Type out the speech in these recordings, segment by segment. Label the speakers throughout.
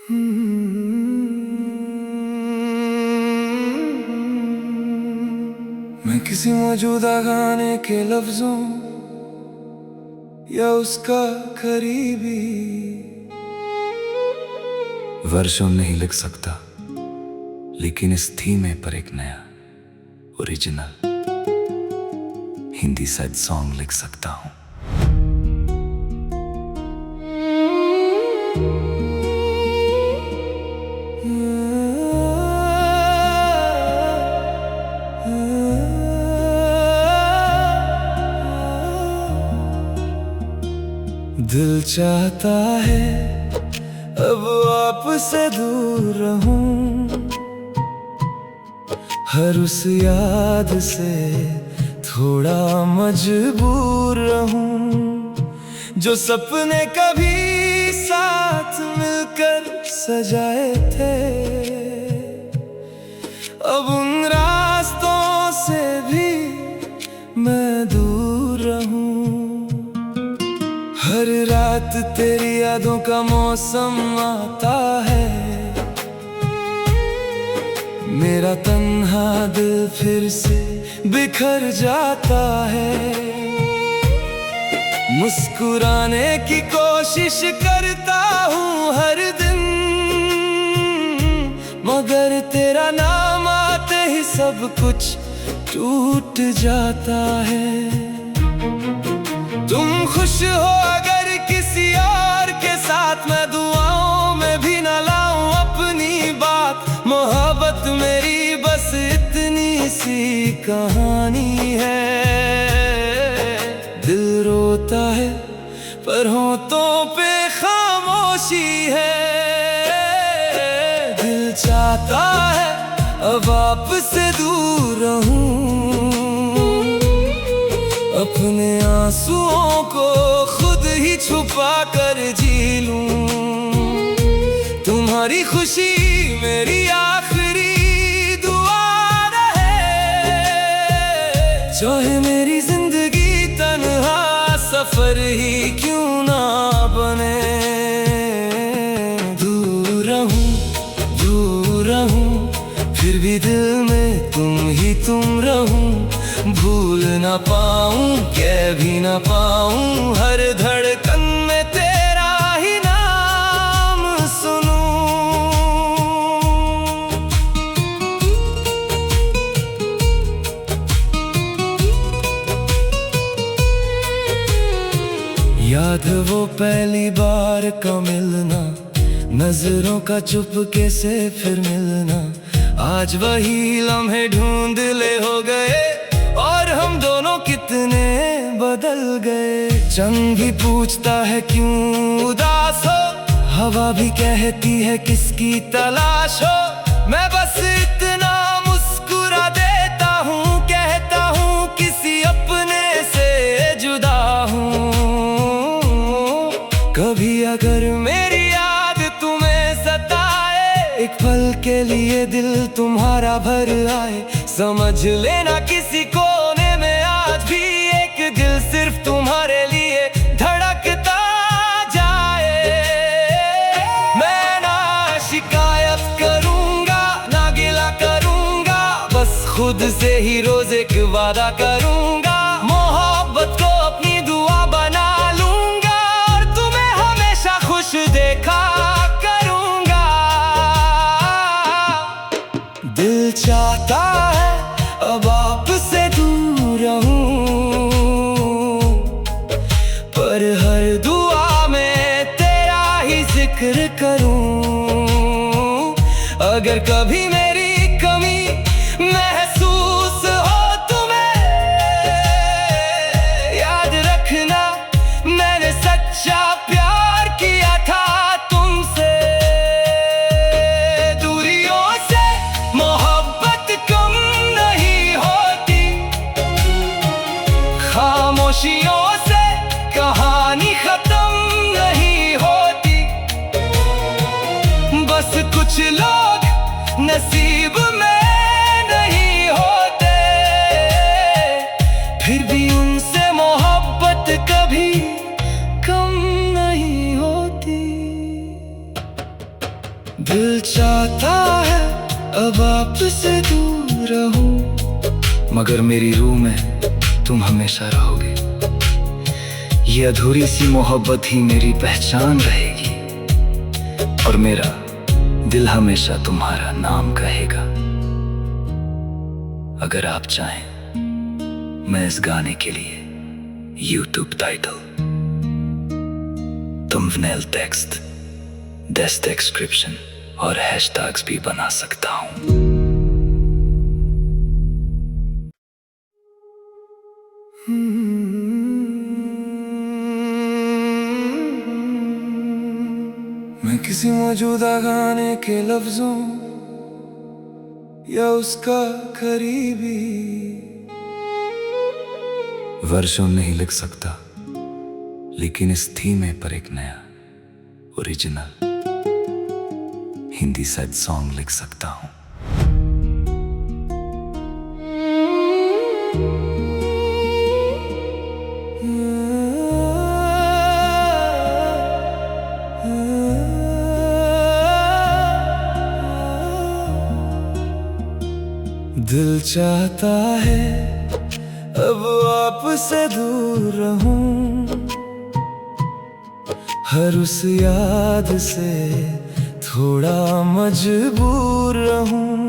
Speaker 1: मैं किसी मौजूदा गाने के लफ्जों या उसका करीबी वर्षों नहीं लिख सकता, लेकिन इस थीम पर एक नया ओरिजिनल हिंदी सैड सॉन्ग लिख सकता हूँ। दिल चाहता है अब आपसे दूर रहूं, हर उस याद से थोड़ा मजबूर रहूं। जो सपने कभी साथ मिलकर सजाए थे, अब उन रास्तों से भी मैं दूर रहूं। हर रात तेरी यादों का मौसम आता है, मेरा तन्हा दिल फिर से बिखर जाता है। मुस्कुराने की कोशिश करता हूँ हर दिन, मगर तेरा नाम आते ही सब कुछ टूट जाता है। तुम खुश हो अगर किसी और के साथ, मैं दुआओं में भी न लाऊं अपनी बात। मोहब्बत मेरी बस इतनी सी कहानी है। दिल रोता है पर होठों पे खामोशी है। दिल चाहता है अब आपसे दूर रहूं, अपने आंसुओं को खुद ही छुपा कर जी लूं। तुम्हारी खुशी मेरी आखिरी दुआ रहे, चाहे मेरी जिंदगी तन्हा सफर ही क्यों ना बने। दूर रहूं, फिर भी दिल में तुम रहूं। भूल ना पाऊं, कह भी ना पाऊं, हर धड़कन में तेरा ही नाम सुनूं। याद वो पहली बार का मिलना, नजरों का चुपके से फिर मिलना। आज वही लम्हे ढूंढले हो गए और हम दोनों कितने बदल गए। चंद भी पूछता है क्यों उदास हो, हवा भी कहती है किसकी तलाश हो। मैं बस इतना मुस्कुरा देता हूँ, कहता हूँ किसी अपने से जुदा हूँ। कभी अगर मेरी याद तुम्हें सताए, एक पल के लिए दिल तुम्हारा भर आए, समझ लेना किसी कोने में आज भी एक दिल सिर्फ तुम्हारे लिए धड़कता जाए। मैं ना शिकायत करूंगा ना गिला करूंगा, बस खुद से ही रोज एक वादा करूंगा। मोहब्बत को अपनी दुआ बना लूंगा और तुम्हें हमेशा खुश देखा करूंगा। दिल चाहता है अब आपसे दूर रहूं, पर हर दुआ में तेरा ही जिक्र करूं। अगर कभी मेरी कमी महसूस हो तुम्हें, याद रखना मैंने सच्चा प्यार किया था तुमसे। दूरियों से मोहब्बत कम नहीं होती, खामोशियों से कहानी खत्म नहीं होती। बस कुछ लोग नसीब दिल चाहता है अब आपसे दूर रहूं, मगर मेरी रूह में तुम हमेशा रहोगे। ये अधूरी सी मोहब्बत ही मेरी पहचान रहेगी, और मेरा दिल हमेशा तुम्हारा नाम कहेगा। अगर आप चाहें, मैं इस गाने के लिए YouTube title, thumbnail text, description और हैशटैग्स भी बना सकता हूं। मैं किसी मौजूदा गाने के लफ्जों या उसका करीबी वर्षों नहीं लिख सकता, लेकिन इस थीम पर एक नया ओरिजिनल हिंदी सैड सॉन्ग लिख सकता हूं। दिल चाहता है अब आपसे दूर रहूं, हर उस याद से थोड़ा मजबूर रहूं,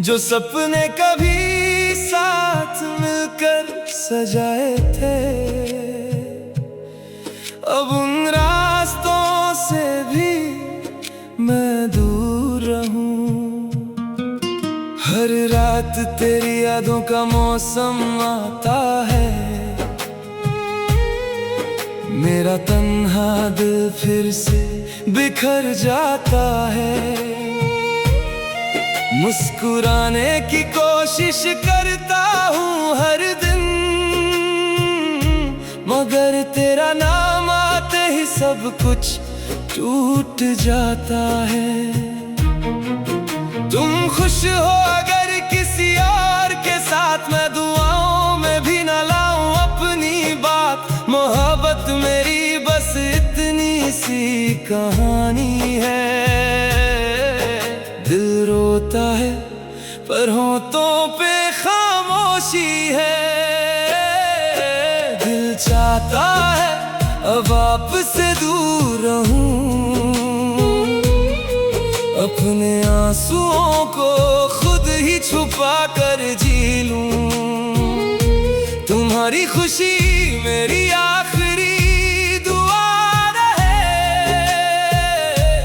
Speaker 1: जो सपने कभी साथ मिलकर सजाए थे। अब उन रास्तों से भी मैं दूर रहूं, हर रात तेरी यादों का मौसम आता है, मेरा तन्हा दिल फिर से बिखर जाता है। मुस्कुराने की कोशिश करता हूँ हर दिन, मगर तेरा नाम आते ही सब कुछ टूट जाता है। तुम खुश हो अगर किसी और के साथ, मैं दुआओं में भी न लाऊं अपनी बात। मोहब्बत मेरी बस इतनी सी कहानी है, दिल रोता है पर होठों पे खामोशी है। दिल चाहता है अब आपसे दूर रहूं, अपने आंसुओं को खुद ही छुपा कर जी लूं। तुम्हारी खुशी मेरी आखिरी दुआ रहे,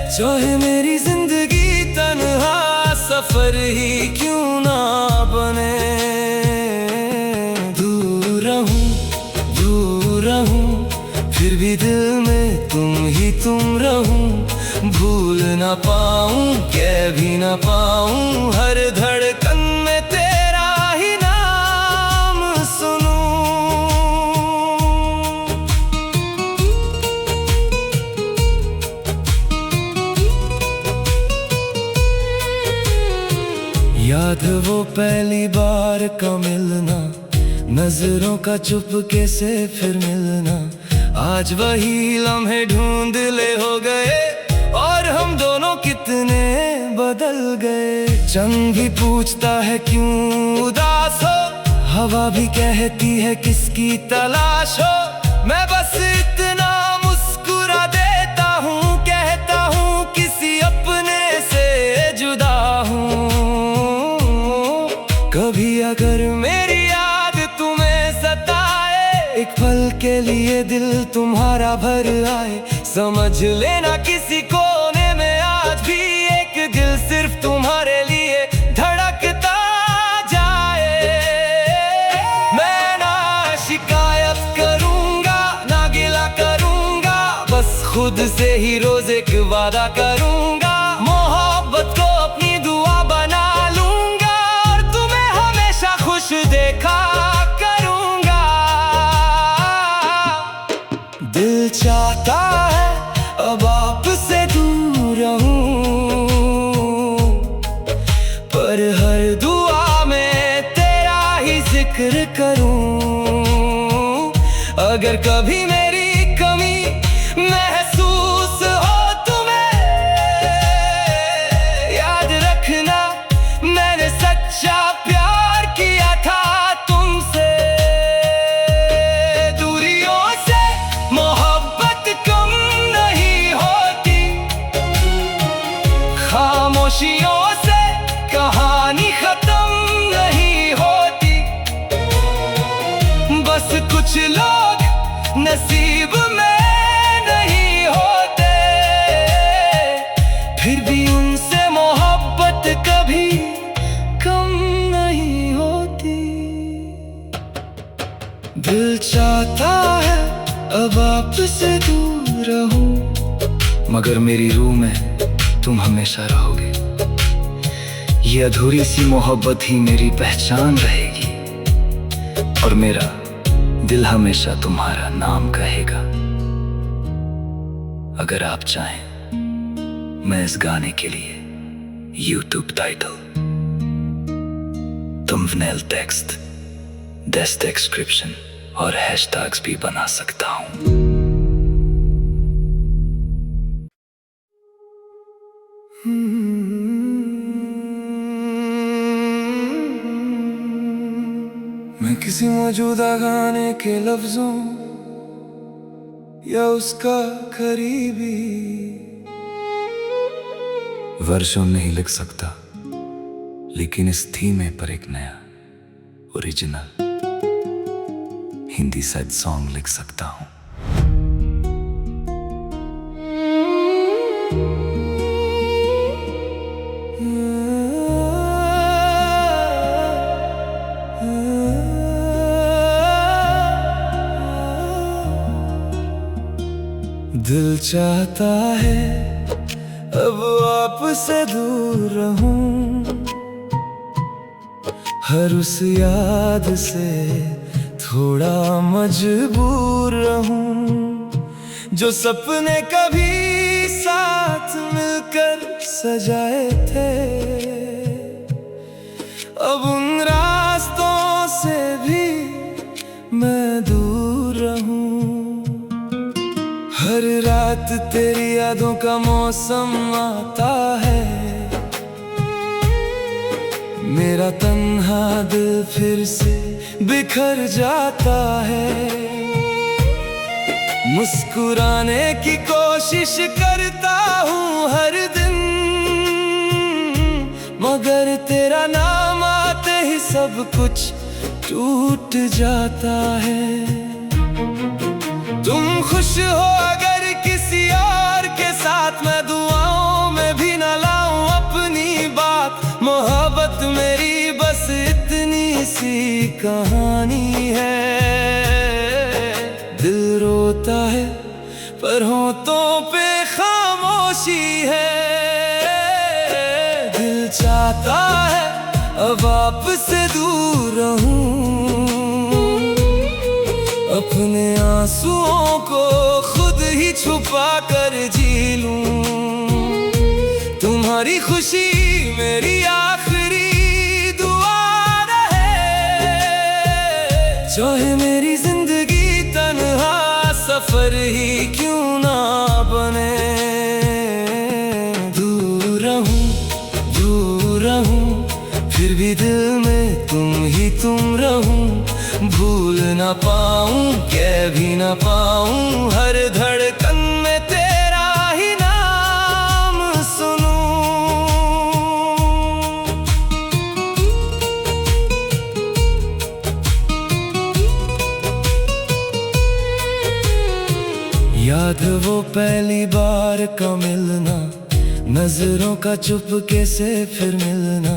Speaker 1: चाहे मेरी जिंदगी तन्हा सफर ही क्यों ना बने। दूर रहूं, फिर भी दिल में तुम ही तुम रहूं। भूल ना पाऊं, कह भी ना पाऊं, हर धड़कन में तेरा ही नाम सुनूं। याद वो पहली बार का मिलना, नजरों का चुपके से फिर मिलना। आज वही लम्हे ढूंढले हो गए, और हम दोनों कितने बदल गए। चंद भी पूछता है क्यों उदास हो, हवा भी कहती है किसकी तलाश हो। मैं बस इतना मुस्कुरा देता हूँ, कहता हूँ किसी अपने से जुदा हूँ। कभी अगर मेरी याद तुम्हें सताए, एक पल के लिए दिल तुम्हारा भर आए, समझ लेना किसी कोने में आज भी एक दिल सिर्फ तुम्हारे लिए धड़कता जाए। मैं ना शिकायत करूंगा ना गिला करूंगा, बस खुद से ही रोज एक वादा करूंगा। मोहब्बत को अपनी दुआ बना लूंगा, और तुम्हें हमेशा खुश देखा करूंगा। दिल चाहता है अब आपसे दूर रहूं, पर हर दुआ में तेरा ही जिक्र करूं। अगर कभी मेरी कमी महसूस हो तुम्हें,
Speaker 2: मगर मेरी रूह में तुम हमेशा रहोगे। ये अधूरी सी मोहब्बत ही मेरी पहचान रहेगी, और मेरा दिल हमेशá तुम्हारा नाम कहेगा। अगर आप चाहें, मैं इस गाने के लिए YouTube title, thumbnail text, description और हैशटैग्स भी बना सकता हूं।
Speaker 1: मैं किसी मौजूदा गाने के लफ्जों या उसका करीबी
Speaker 2: वर्षों नहीं लिख सकता, लेकिन इस थीम पर एक नया ओरिजिनल हिंदी सैड सॉन्ग लिख सकता हूं।
Speaker 1: दिल चाहता है अब आपसे दूर रहूं, हर उस याद से थोड़ा मजबूर रहूं, जो सपने कभी साथ मिलकर सजाए थे। अब उन रास्तों से भी मैं दूर रहूं। हर रात तेरी यादों का मौसम आता है, मेरा तन्हा दिल फिर से बिखर जाता है। मुस्कुराने की कोशिश करता हूँ हर दिन, मगर तेरा नाम आते ही सब कुछ टूट जाता है। तुम खुश हो अगर किसी और के साथ, मैं दुआओं में भी न लाऊं अपनी बात। मोहब्बत मेरी बस इतनी सी कहानी है। दिल रोता है पर होठों पे खामोशी है। दिल चाहता है अब आपसे दूर रहूं, अपने आंसुओं को खुद ही छुपा कर जी लूं। तुम्हारी खुशी मेरी आखिरी दुआ रहे, चाहे मेरी जिंदगी तन्हा सफर ही क्यों ना बने। दूर रहूं, फिर भी दिल में तुम ही तुम रहूं। भूल ना पाऊं, कह भी ना पाऊं, हर धड़कन में तेरा ही नाम सुनूं। याद है वो पहली बार का मिलना, नजरों का चुपके से फिर मिलना।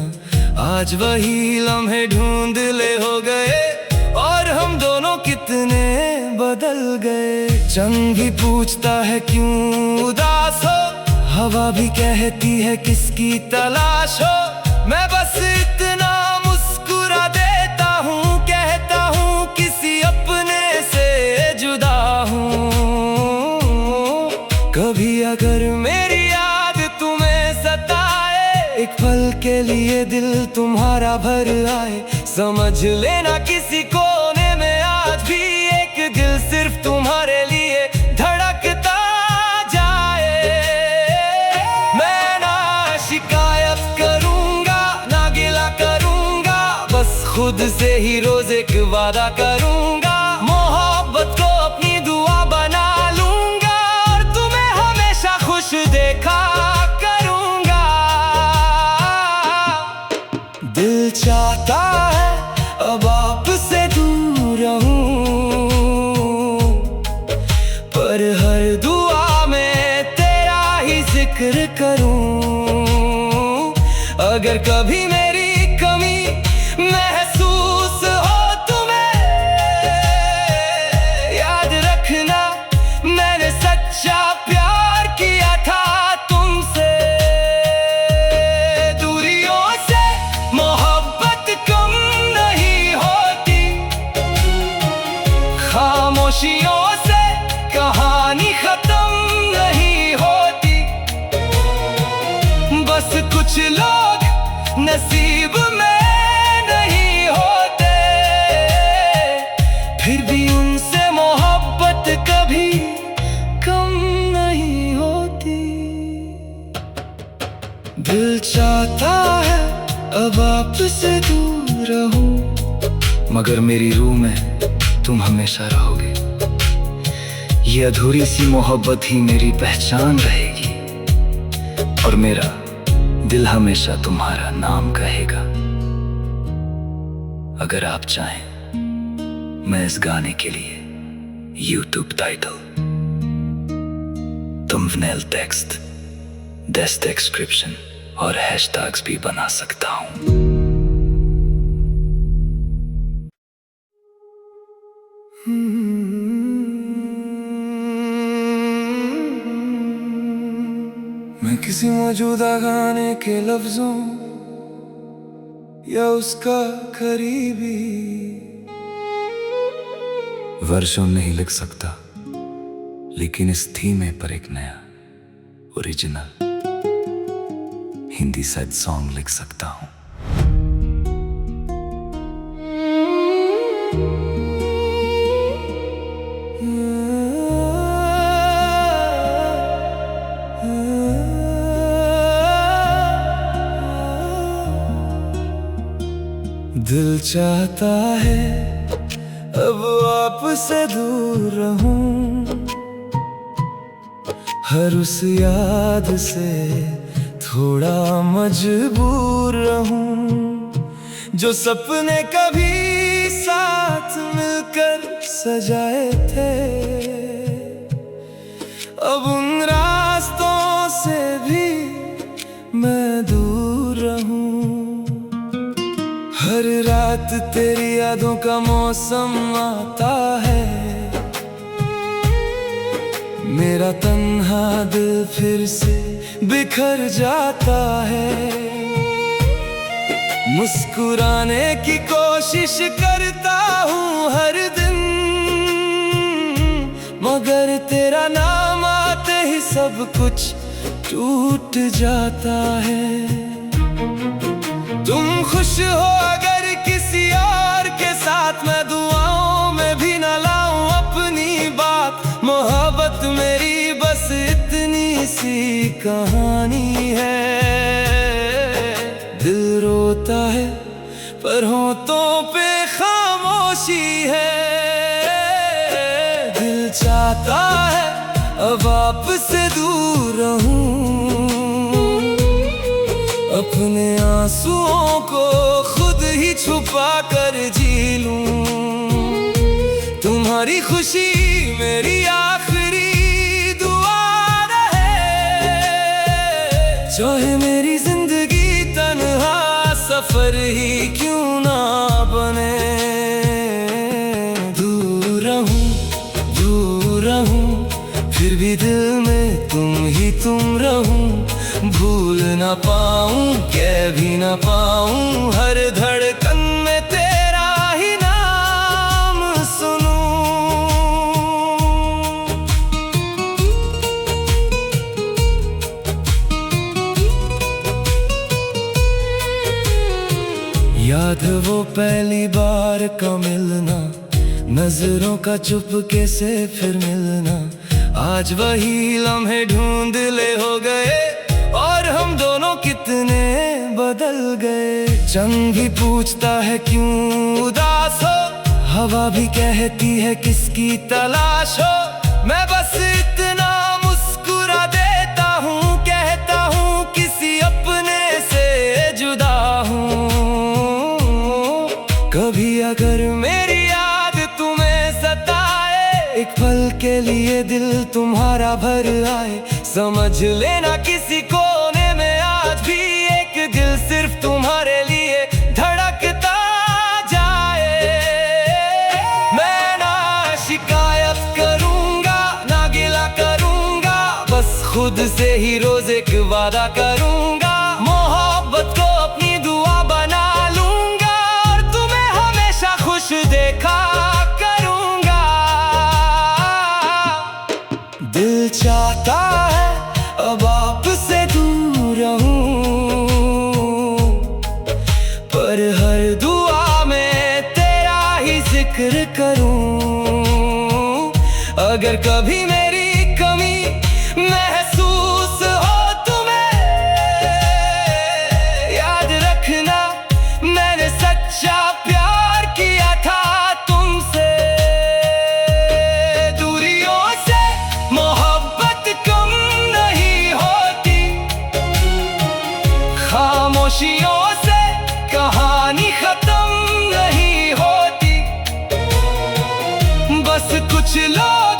Speaker 1: आज वही लम्हे ढूंढले हो गए, और हम दोनों कितने बदल गए। चंद भी पूछता है क्यों उदास हो, हवा भी कहती है किसकी तलाश हो। मैं बस इतना मुस्कुरा देता हूँ, कहता हूँ किसी अपने से जुदा हूँ। कभी अगर मेरी याद तुम्हें सताए, एक पल के लिए दिल तुम्हारा भर आए, समझ लेना किसी कोने में आज भी एक दिल सिर्फ तुम्हारे लिए धड़कता जाए। मैं ना शिकायत करूंगा ना गिला करूंगा, बस खुद से ही रोज एक वादा करूंगा। मोहब्बत को अपनी दुआ बना लूंगा, और तुम्हें हमेशा खुश देखा करूंगा। दिल चाहता है अब आपसे दूर रहूं, पर हर दुआ में तेरा ही जिक्र करूं। अगर कभी मेरी कमी महसूस हो तुम्हें, याद रखना मैंने सच्चा प्यार किया था। दिल चाहता है अब आपसे दूर रहूं,
Speaker 2: मगर मेरी रूह में तुम हमेशा रहोगे। ये अधूरी सी मोहब्बत ही मेरी पहचान रहेगी, और मेरा दिल हमेशा तुम्हारा नाम कहेगा। अगर आप चाहें, मैं इस गाने के लिए YouTube title, thumbnail text, description और हैशटैग्स भी बना सकता हूं।
Speaker 1: मैं किसी मौजूदा गाने के लफ्जों या उसका करीबी
Speaker 2: वर्षों नहीं लिख सकता, लेकिन इस थीम पर एक नया ओरिजिनल हिंदी सैड सॉन्ग लिख सकता हूं।
Speaker 1: दिल चाहता है अब आपसे दूर रहूं, हर उस याद से थोड़ा मजबूर रहूं, जो सपने कभी साथ मिलकर सजाए थे। अब उन रास्तों से भी मैं दूर रहूं, हर रात तेरी यादों का मौसम आता है, मेरा तन्हा दिल फिर से बिखर जाता है। मुस्कुराने की कोशिश करता हूँ हर दिन, मगर तेरा नाम आते ही सब कुछ टूट जाता है। तुम खुश हो अगर किसी और के साथ, मैं दुआओं में भी न लाऊं अपनी बात। मोहब्बत मेरी बस इतनी सी कहानी है, दिल रोता है पर होठों पे खामोशी है। दिल चाहता है अब आपसे दूर रहूं, अपने आंसुओं को खुद ही छुपा कर जी लूं। तुम्हारी खुशी मेरी आखिरी दुआ रहे, चाहे मेरी जिंदगी तन्हा सफर ही क्यों ना बने। दूर रहूं फिर भी दिल में तुम रहूं, भूल ना पाऊं कह भी ना पाऊं, हर धड़कन में तेरा ही नाम सुनूं। याद है वो पहली बार का मिलना, नजरों का चुपके से फिर मिलना। आज वही लम्हे ढूंढले हो गए, और हम दोनों कितने बदल गए। चंद भी पूछता है क्यों उदास हो, हवा भी कहती है किसकी तलाश हो। मैं बस इतना मुस्कुरा देता हूँ, कहता हूँ किसी अपने से जुदा हूँ। कभी अगर मेरी याद तुम्हें सताए, एक पल के लिए दिल तुम्हारा भर आए, समझ लेना किसी कोने में आज भी एक दिल सिर्फ तुम्हारे लिए धड़कता जाए। मैं ना शिकायत करूंगा ना गिला करूंगा, बस खुद से ही रोज एक वादा करूंगा। मोहब्बत को अपनी दुआ बना लूंगा, और तुम्हें हमेशा खुश देखा करूंगा। दिल चाहता है अब आपसे दूर रहूं, पर हर दुआ में तेरा ही जिक्र करूं। अगर कभी मेरी कमी महसूस हो तुम्हें, खामोशियों से कहानी खत्म नहीं होती। बस कुछ लोग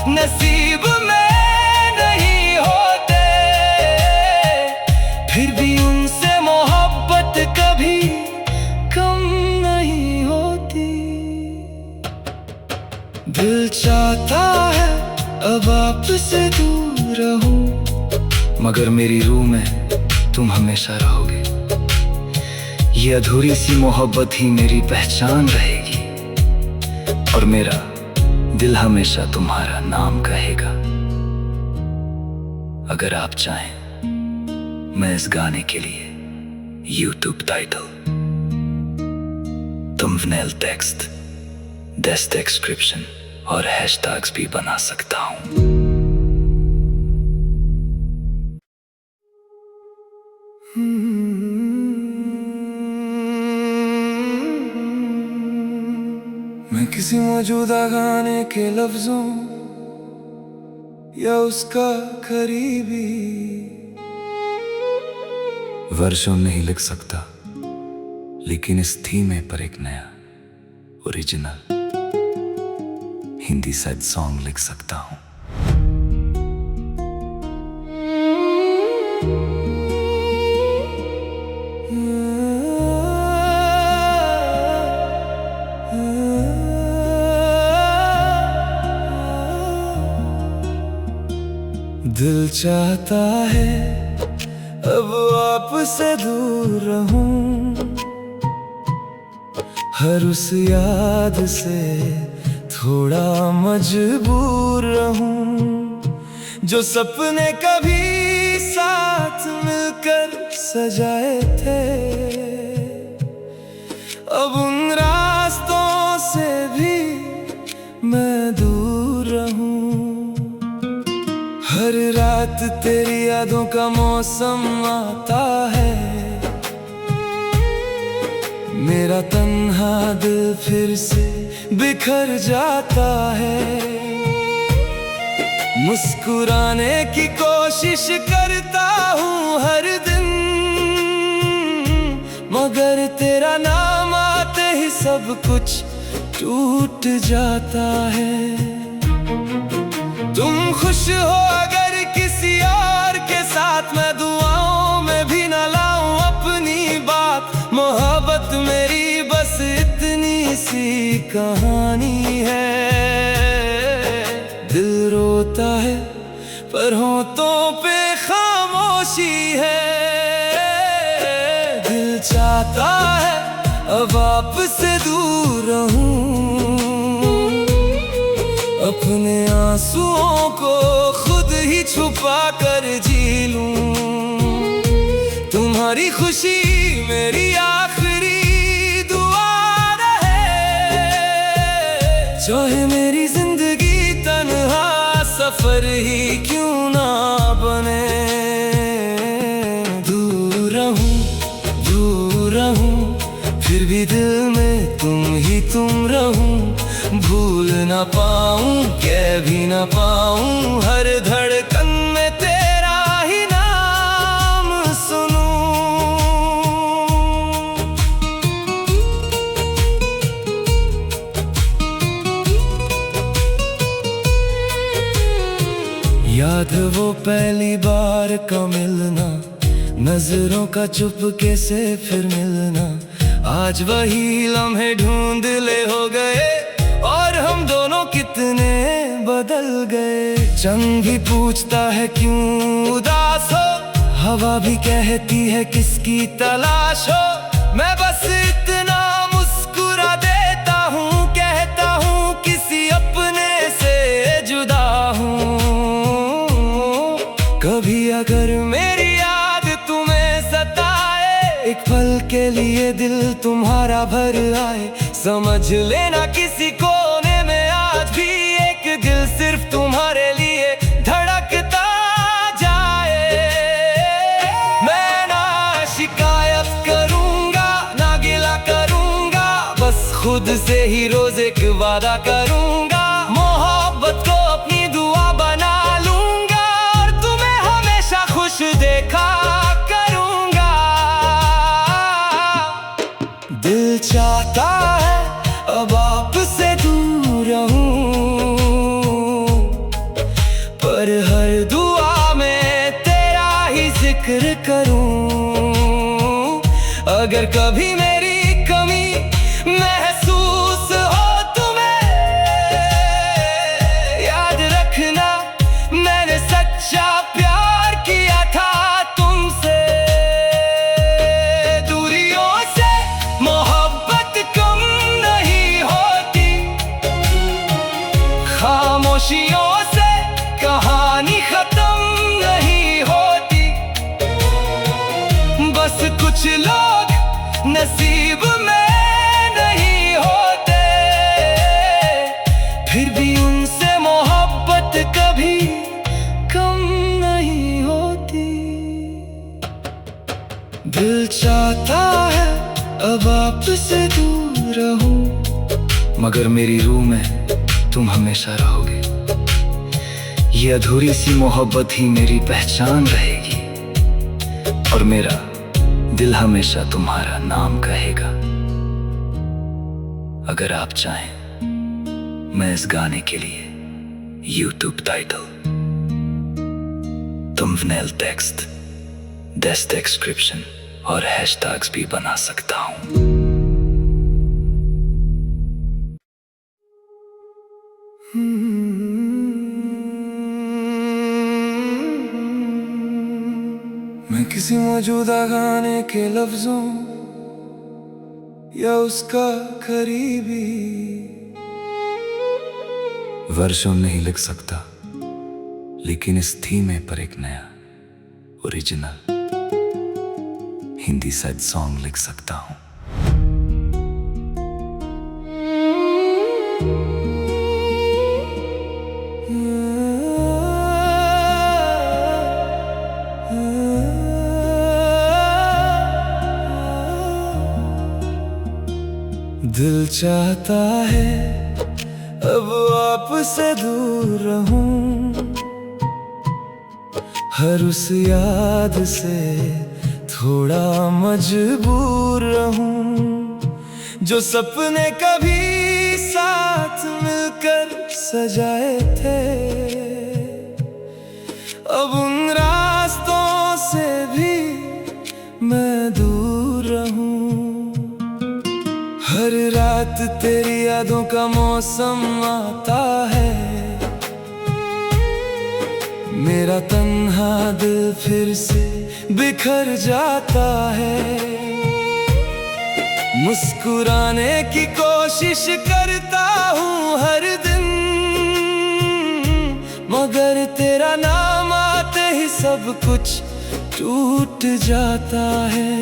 Speaker 1: नसीब में नहीं होते, फिर भी उनसे मोहब्बत कभी कम नहीं होती। दिल चाहता है अब आपसे दूर रहूं,
Speaker 2: मगर मेरी रूह में तुम हमेशा रहोगे। ये अधूरी सी मोहब्बत ही मेरी पहचान रहेगी, और मेरा दिल हमेशा तुम्हारा नाम कहेगा। अगर आप चाहें, मैं इस गाने के लिए YouTube title, thumbnail text, description और हैशटैग्स भी बना सकता हूं।
Speaker 1: मैं किसी मौजूदा गाने के लफ्जों या उसका करीबी
Speaker 2: वर्षों नहीं लिख सकता, लेकिन इस थीम पर एक नया ओरिजिनल हिंदी सैड सॉन्ग लिख सकता हूं।
Speaker 1: दिल चाहता है अब आपसे दूर रहूं, हर उस याद से थोड़ा मजबूर रहूं, जो सपने कभी साथ मिलकर सजाए थे। अब उन रास्तों से भी मैं दूर रहूं, हर रात तेरी यादों का मौसम आता है, मेरा तन्हा दिल फिर से बिखर जाता है। मुस्कुराने की कोशिश करता हूँ हर दिन, मगर तेरा नाम आते ही सब कुछ टूट जाता है। तुम खुश हो अगर किसी और के साथ, मैं दुआओं में भी न लाऊं अपनी बात। मोहब्बत मेरी बस इतनी सी कहानी है, दिल रोता है पर होठों पे खामोशी है। दिल चाहता है अब आपसे दूर रहूं, अपने आंसुओं को खुद ही छुपा कर जी लूं। तुम्हारी खुशी मेरी आखिरी दुआ रहे, चाहे मेरी जिंदगी तन्हा सफर ही क्यों ना बने। दूर रहूं, फिर भी दिल में तुम रहूं। भूल ना पाऊं, कह भी ना पाऊं, हर धड़कन में तेरा ही नाम सुनूं। याद है वो पहली बार का मिलना, नजरों का चुपके से फिर मिलना। आज वही लम्हे ढूंढले हो गए, और हम दोनों कितने बदल गए। चंद भी पूछता है क्यों उदास हो, हवा भी कहती है किसकी तलाश हो। मैं बस इतना मुस्कुरा देता हूँ, कहता हूँ किसी अपने से जुदा हूँ। कभी अगर मेरी याद तुम्हें सताए, एक पल के लिए दिल तुम्हारा भर आए, समझ लेना किसी कोने में आज भी एक दिल सिर्फ तुम्हारे लिए धड़कता जाए। मैं ना शिकायत करूंगा ना गिला करूंगा, बस खुद से ही रोज एक वादा करूंगा। मोहब्बत को अपनी दुआ बना लूंगा, और तुम्हें हमेशा खुश देखा करूंगा। जिक्र करूं। अगर कभी मेरी कमी महसूस हो तुम्हें, याद रखना मैंने सच्चा प्यार किया था तुमसे। दूरियों से मोहब्बत कम नहीं होती, खामोशियों से कहानी खत्म नहीं होती। बस कुछ लोग नसीब में नहीं होते, फिर भी उनसे मोहब्बत कभी कम नहीं होती। दिल चाहता है अब आपसे दूर रहूं,
Speaker 2: मगर मेरी रूह में तुम हमेशा रहोगे। ये अधूरी सी मोहब्बत ही मेरी पहचान रहेगी, और मेरा दिल हमेशा तुम्हारा नाम कहेगा। अगर आप चाहें, मैं इस गाने के लिए YouTube title, thumbnail text, description और हैशटैग्स भी बना सकता हूं।
Speaker 1: मैं किसी मौजूदा गाने के लफ्जों या उसका करीबी
Speaker 2: वर्षों नहीं लिख सकता, लेकिन इस थीम पर एक नया ओरिजिनल हिंदी सैड सॉन्ग लिख सकता हूं।
Speaker 1: दिल चाहता है अब आपसे दूर रहूं, हर उस याद से थोड़ा मजबूर रहूं। जो सपने कभी साथ मिलकर सजाए थे, अब उन रास्तों से भी मैं दूर रहूं। हर रात तेरी यादों का मौसम आता है, मेरा तन्हा दिल फिर से बिखर जाता है। मुस्कुराने की कोशिश करता हूँ हर दिन, मगर तेरा नाम आते ही सब कुछ टूट जाता है।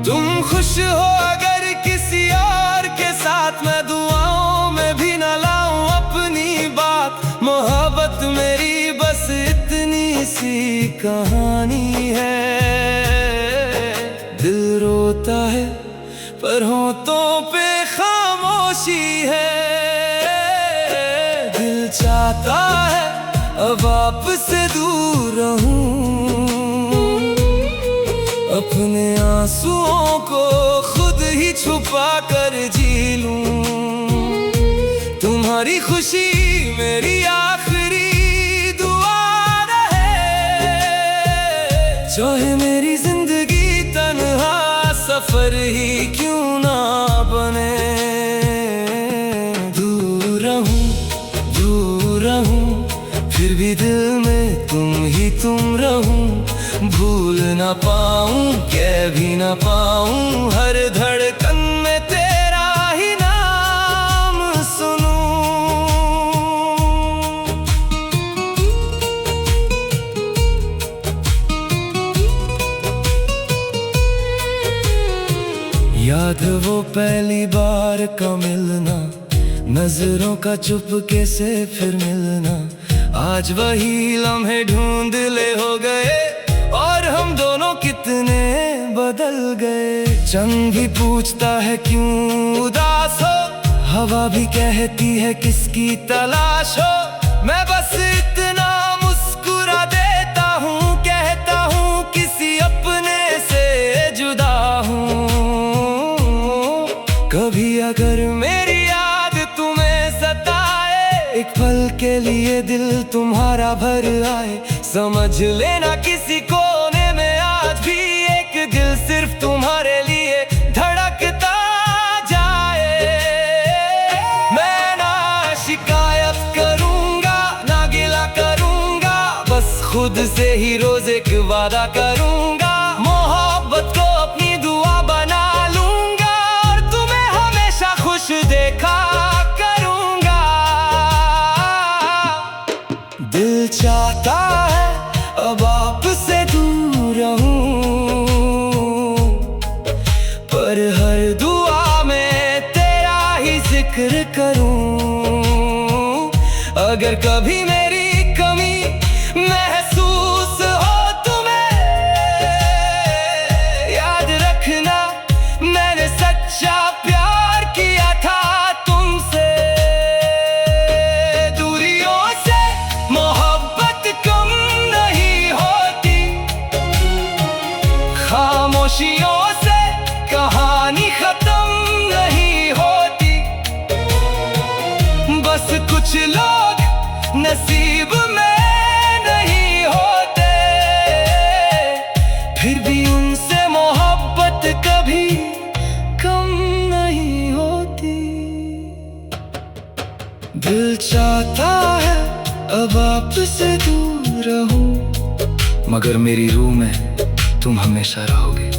Speaker 1: तुम खुश हो अगर किसी और के साथ, मैं दुआओं में भी न लाऊं अपनी बात। मोहब्बत मेरी बस इतनी सी कहानी है। दिल रोता है पर होठों पे खामोशी है। दिल चाहता है अब आपसे दूर रहूं, अपने आंसुओं को खुद ही छुपा कर जी लूं। तुम्हारी खुशी मेरी आखिरी दुआ रहे, चाहे मेरी जिंदगी तन्हा सफर ही क्यों ना बने। दूर रहूं फिर भी दिल में तुम रहूं। भूल ना पाऊं, कह भी ना पाऊं, हर धड़कन में तेरा ही नाम सुनूं। याद वो पहली बार का मिलना, नजरों का चुपके से फिर मिलना। आज वही लम्हे ढूंढले हो गए, और हम दोनों कितने बदल गए। चंद भी पूछता है क्यों उदास हो, हवा भी कहती है किसकी तलाश हो। मैं बस इतना मुस्कुरा देता हूँ, कहता हूँ किसी अपने से जुदा हूँ। कभी अगर मेरी याद तुम्हें सताए, एक पल के लिए दिल तुम्हारा भर आए, समझ लेना किसी कोने में आज भी एक दिल सिर्फ तुम्हारे लिए धड़कता जाए। मैं ना शिकायत करूंगा ना गिला करूंगा, बस खुद से ही रोज एक वादा करूंगा, मोहब्बत को अपनी दुआ बना लूंगा और तुम्हें हमेशा खुश देखा करूंगा। दिल चाहता है अब आपसे दूर रहूं, पर हर दुआ में तेरा ही जिक्र करूं। अगर कभी मेरी कमी महसूस हो तुम्हें, याद रखना मैंने सच्चा प्यार किया था तुमसे। दूरियों से मोहब्बत कम नहीं होती, खामोशियों से कहानी खत्म नहीं होती। बस कुछ लोग नसीब में नहीं होते, फिर भी उनसे मोहब्बत कभी कम नहीं होती। दिल चाहता है अब आपसे दूर रहूं,
Speaker 2: मगर मेरी रूह में तुम हमेशा रहोगे।